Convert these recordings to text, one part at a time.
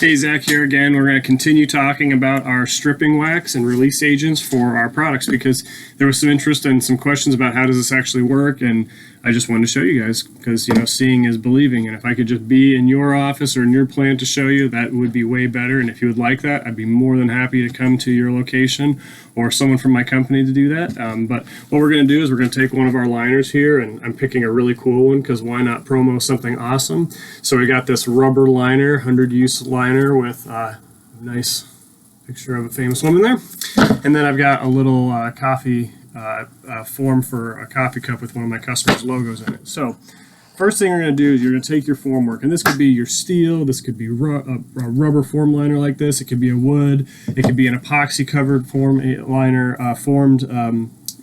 Hey, Zach here again. We're going to continue talking about our stripping wax and release agents for our products because there was some interest and some questions about how does this actually work, and I just wanted to show you guys because, you know, seeing is believing, and if I could just be in your office or in your plant to show you, that would be way better. And if you would like that, I'd be more than happy to come to your location or someone from my company to do that. But what we're going to do is we're going to take one of our liners here, and I'm picking a really cool one because why not promo something awesome? So we got this rubber liner, 100 use liner with a nice picture of a famous woman there. And then I've got a little coffee form for a coffee cup with one of my customers' logos in it. So first thing you're going to do is you're going to take your form work, and this could be your steel, this could be a rubber form liner like this, it could be a wood, it could be an epoxy covered form liner,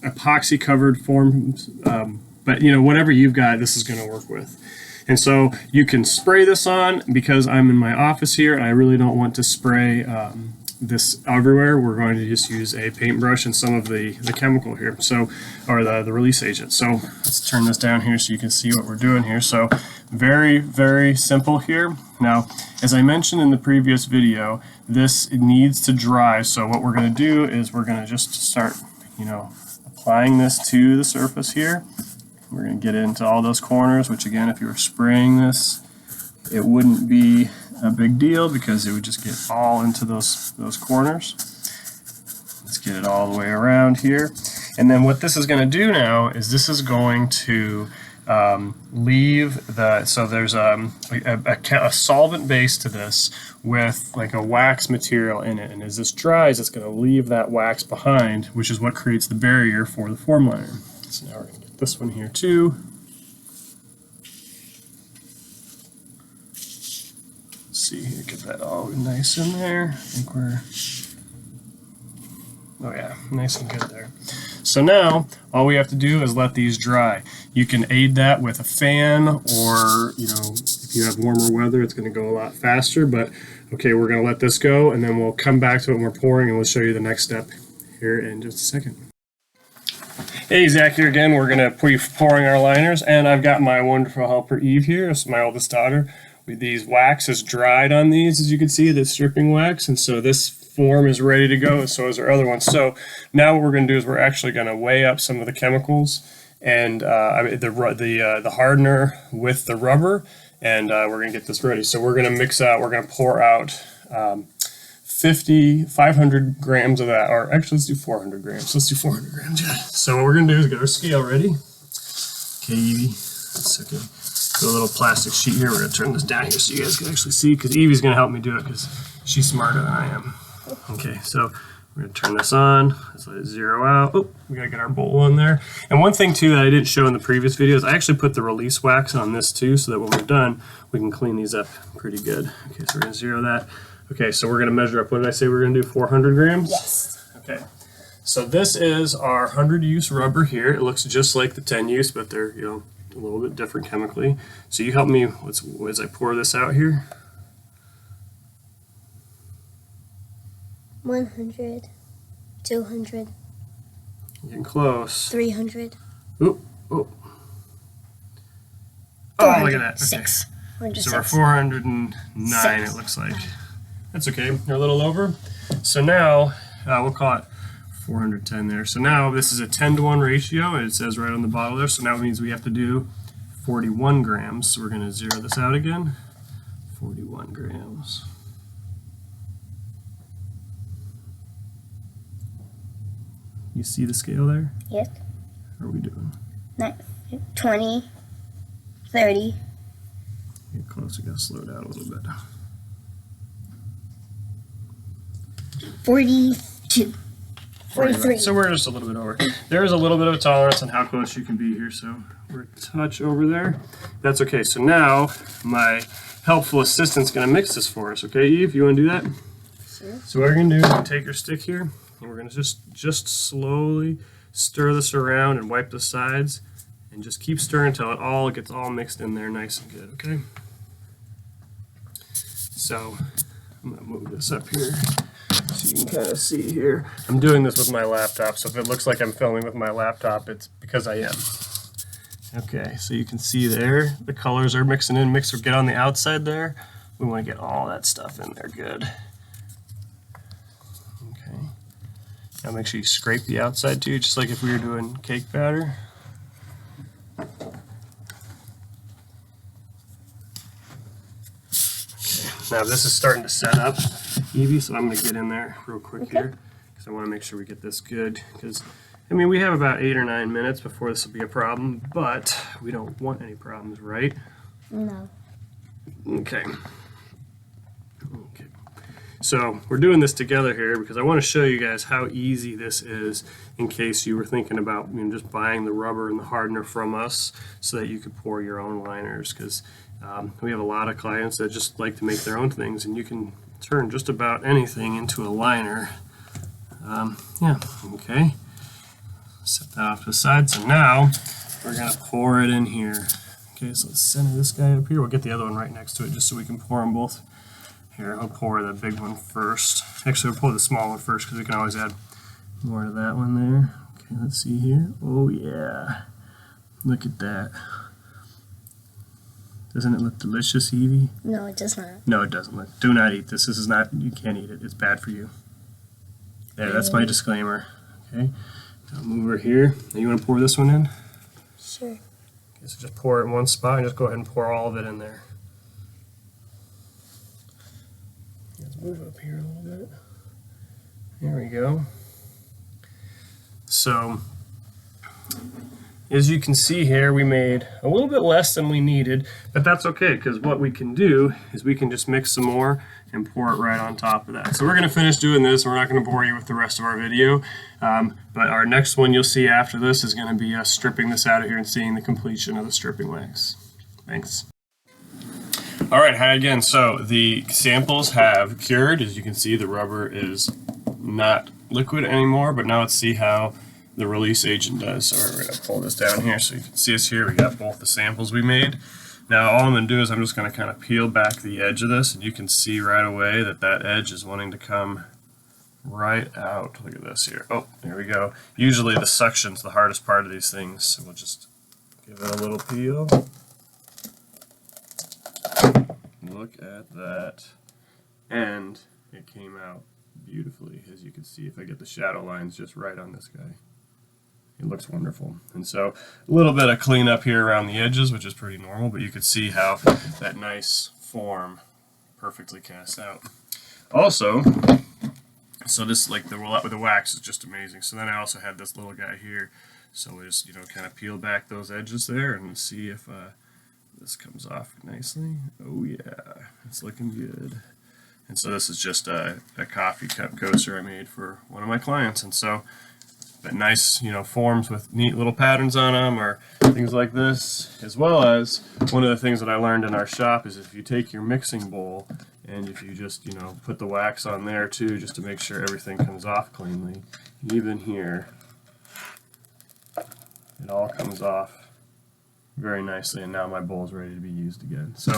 epoxy covered forms, but you know, whatever you've got, this is going to work with. And so you can spray this on. Because I'm in my office here and I really don't want to spray this everywhere, we're going to just use a paintbrush and some of the chemical here, so, or the release agent. So let's turn this down here so you can see what we're doing here. So very, very simple here. Now, as I mentioned in the previous video, this needs to dry. So what we're going to do is we're going to just start, you know, applying this to the surface here. We're going to get into all those corners, which again, if you were spraying this, it wouldn't be a big deal because it would just get all into those corners. Let's get it all the way around here. And then what this is going to do now is this is going to leave the, so there's a solvent base to this with like a wax material in it, and as this dries, it's going to leave that wax behind, which is what creates the barrier for the Formliner. So now we're going to get this one here too. Let's see here, get that all nice in there. I think we're, oh yeah, nice and good there. So now all we have to do is let these dry. You can aid that with a fan, or you know, if you have warmer weather, it's going to go a lot faster. But okay, we're going to let this go, and then we'll come back to it when we're pouring, and we'll show you the next step here in just a second. Hey, Zach here again. We're going to be pouring our liners, and I've got my wonderful helper Eve here. This is my oldest daughter. These wax is dried on these, as you can see, the stripping wax, and so this form is ready to go, and so is our other one. So now what we're going to do is we're actually going to weigh up some of the chemicals and the hardener with the rubber, and we're going to get this ready. So we're going to mix out, we're going to pour out 500 grams of that, or actually let's do 400 grams. Let's do 400 grams, yeah. So what we're going to do is get our scale ready. Okay, Evie, that's okay. A little plastic sheet here. We're going to turn this down here so you guys can actually see, because Evie's going to help me do it because she's smarter than I am. Okay, so we're going to turn this on. Let's let it zero out. Oh, we got to get our bowl on there. And one thing too that I didn't show in the previous videos, I actually put the release wax on this too, so that when we're done, we can clean these up pretty good. Okay, so we're going to zero that. Okay, so we're going to measure up. What did I say we were going to do? 400 grams? Yes. Okay. So this is our 100 use rubber here. It looks just like the 10 use, but they're, you know, a little bit different chemically. So you help me as I pour this out here. 100, 200. Getting close. 300. Oop, oop. Oh, look at that. Okay. 6. So we're 409, it looks like. That's okay. They're a little over. So now we'll call it 410 there. So now this is a 10-to-1 ratio, and it says right on the bottle there. So now it means we have to do 41 grams. So we're going to zero this out again. 41 grams. You see the scale there? Yes. How are we doing? 20, 30. Get close. We got to slow down a little bit. 42. 43. So we're just a little bit over. There is a little bit of a tolerance on how close you can be here, so we're a touch over there. That's okay. So now my helpful assistant's going to mix this for us. Okay, Eve, you want to do that? Sure. So what we're going to do is take your stick here, and we're going to just slowly stir this around and wipe the sides, and just keep stirring until it all gets all mixed in there nice and good. Okay. So I'm going to move this up here, so you can kind of see here. I'm doing this with my laptop, so if it looks like I'm filming with my laptop, it's because I am. Okay, so you can see there, the colors are mixing in, get on the outside there we want to get all that stuff in there good. Okay. Now make sure you scrape the outside too, just like if we were doing cake batter. Now this is starting to set up, Evie, so I'm going to get in there real quick here because I want to make sure we get this good. Because, I mean, we have about 8 or 9 minutes before this will be a problem, but we don't want any problems, right? No. Okay. Okay. So we're doing this together here because I want to show you guys how easy this is in case you were thinking about just buying the rubber and the hardener from us so that you could pour your own liners, because we have a lot of clients that just like to make their own things, and you can turn just about anything into a liner. Yeah, okay. Set that off to the side. So now we're going to pour it in here. Okay, so let's center this guy up here. We'll get the other one right next to it just so we can pour them both. Here, I'll pour the big one first. Actually, we'll pour the small one first because we can always add more to that one there. Okay, let's see here. Oh yeah, look at that. Doesn't it look delicious, Evie? No, it does not. No, it doesn't look. Do not eat this. This is not, you can't eat it. It's bad for you. There, that's my disclaimer. Okay, now move over here. Now you want to pour this one in? Sure. Okay, so just pour it in one spot and just go ahead and pour all of it in there. Let's move up here a little bit. There we go. So, as you can see here, we made a little bit less than we needed, but that's okay because what we can do is we can just mix some more and pour it right on top of that. So we're going to finish doing this. We're not going to bore you with the rest of our video, but our next one you'll see after this is going to be us stripping this out of here and seeing the completion of the stripping wax. Thanks. All right, hi again. So the samples have cured. As you can see, the rubber is not liquid anymore, but now let's see how the release agent does. So we're going to pull this down here so you can see us here. We got both the samples we made. Now all I'm going to do is I'm just going to kind of peel back the edge of this, and you can see right away that that edge is wanting to come right out. Look at this here. Oh, there we go. Usually the suction's the hardest part of these things, so we'll just give it a little peel. Look at that. And it came out beautifully, as you can see if I get the shadow lines just right on this guy. It looks wonderful. And so a little bit of cleanup here around the edges, which is pretty normal, but you could see how that nice form perfectly cast out. Also, so this, like the wax is just amazing. So then I also had this little guy here. So we just, kind of peel back those edges there and see if this comes off nicely. Oh yeah, it's looking good. And so this is just a coffee cup coaster I made for one of my clients. And so that nice, forms with neat little patterns on them or things like this, as well as one of the things that I learned in our shop is if you take your mixing bowl and if you just, put the wax on there too, just to make sure everything comes off cleanly, even here, it all comes off very nicely, and now my bowl is ready to be used again. So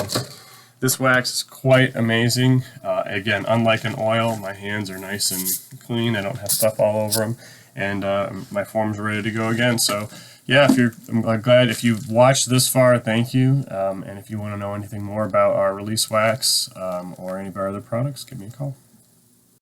this wax is quite amazing. Again, unlike an oil, my hands are nice and clean. I don't have stuff all over them, and my forms are ready to go again. So yeah, I'm glad if you've watched this far, thank you. And if you want to know anything more about our release wax or any of our other products, give me a call.